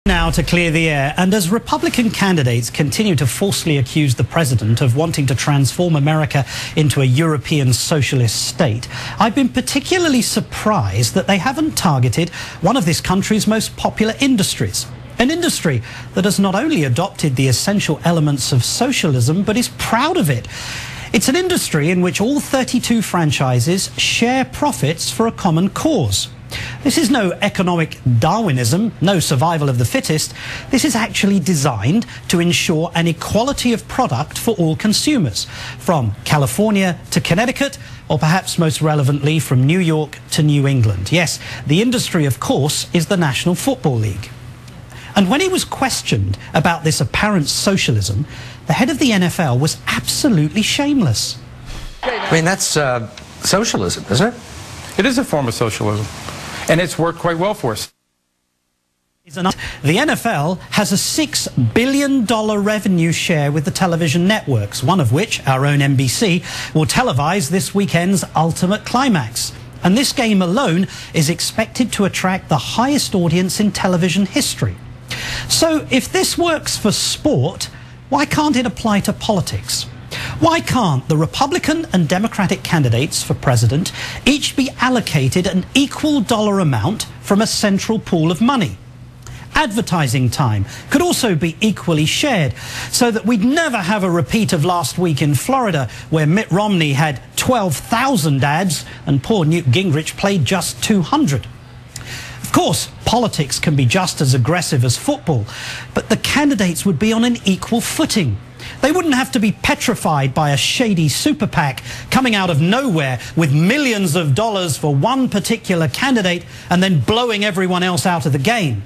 Now to clear the air, and as Republican candidates continue to falsely accuse the president of wanting to transform America into a European socialist state, I've been particularly surprised that they haven't targeted one of this country's most popular industries. An industry that has not only adopted the essential elements of socialism, but is proud of it. It's an industry in which all 32 franchises share profits for a common cause. This is no economic Darwinism, no survival of the fittest. This is actually designed to ensure an equality of product for all consumers, from California to Connecticut, or perhaps most relevantly from New York to New England. Yes, the industry, of course, is the National Football League. And when he was questioned about this apparent socialism, the head of the NFL was absolutely shameless. I mean, that's socialism, isn't it? It is a form of socialism, and it's worked quite well for us. The NFL has a $6 billion revenue share with the television networks, one of which, our own NBC, will televise this weekend's Ultimate Climax. And this game alone is expected to attract the highest audience in television history. So if this works for sport, why can't it apply to politics? Why can't the Republican and Democratic candidates for president each be allocated an equal dollar amount from a central pool of money? Advertising time could also be equally shared, so that we'd never have a repeat of last week in Florida, where Mitt Romney had 12,000 ads and poor Newt Gingrich played just 200. Of course, politics can be just as aggressive as football, but the candidates would be on an equal footing. They wouldn't have to be petrified by a shady super PAC coming out of nowhere with millions of dollars for one particular candidate and then blowing everyone else out of the game.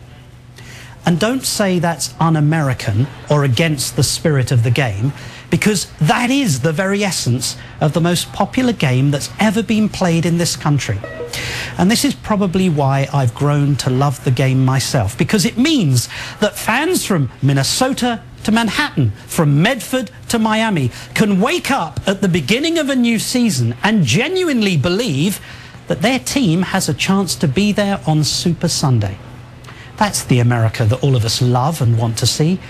And don't say that's un-American or against the spirit of the game, because that is the very essence of the most popular game that's ever been played in this country. And this is probably why I've grown to love the game myself, because it means that fans from Minnesota to Manhattan, from Medford to Miami, can wake up at the beginning of a new season and genuinely believe that their team has a chance to be there on Super Sunday. That's the America that all of us love and want to see,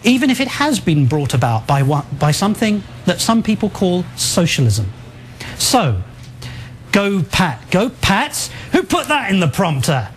even if it has been brought about by something that some people call socialism. So, go Pat. Go Pats? Who put that in the prompter?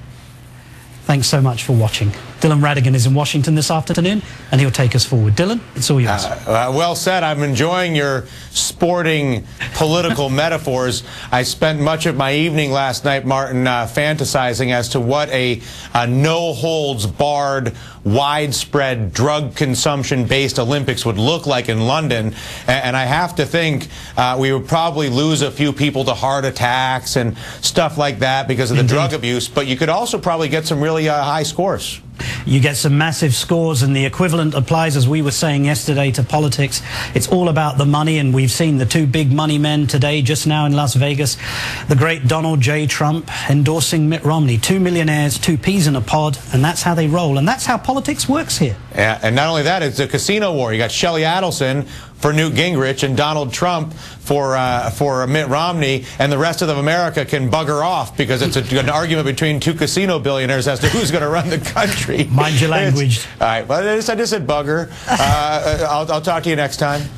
Thanks so much for watching. Dylan Radigan is in Washington this afternoon, and he'll take us forward. Dylan, it's all yours. Well said. I'm enjoying your sporting political metaphors. I spent much of my evening last night, Martin, fantasizing as to what a no-holds-barred, widespread drug consumption-based Olympics would look like in London. And I have to think we would probably lose a few people to heart attacks and stuff like that because of the drug abuse. But you could also probably get some really high scores. You get some massive scores, and the equivalent applies, as we were saying yesterday, to politics. It's all about the money, and we've seen the two big money men today, just now in Las Vegas. The great Donald J. Trump endorsing Mitt Romney. 2 millionaires, 2 peas in a pod, and that's how they roll. And that's how politics works here. Yeah, and not only that, it's a casino war. You got Shelley Adelson for Newt Gingrich and Donald Trump for Mitt Romney, and the rest of America can bugger off because it's an argument between 2 casino billionaires as to who's going to run the country. Mind your language. All right, well, I just said bugger. I'll talk to you next time.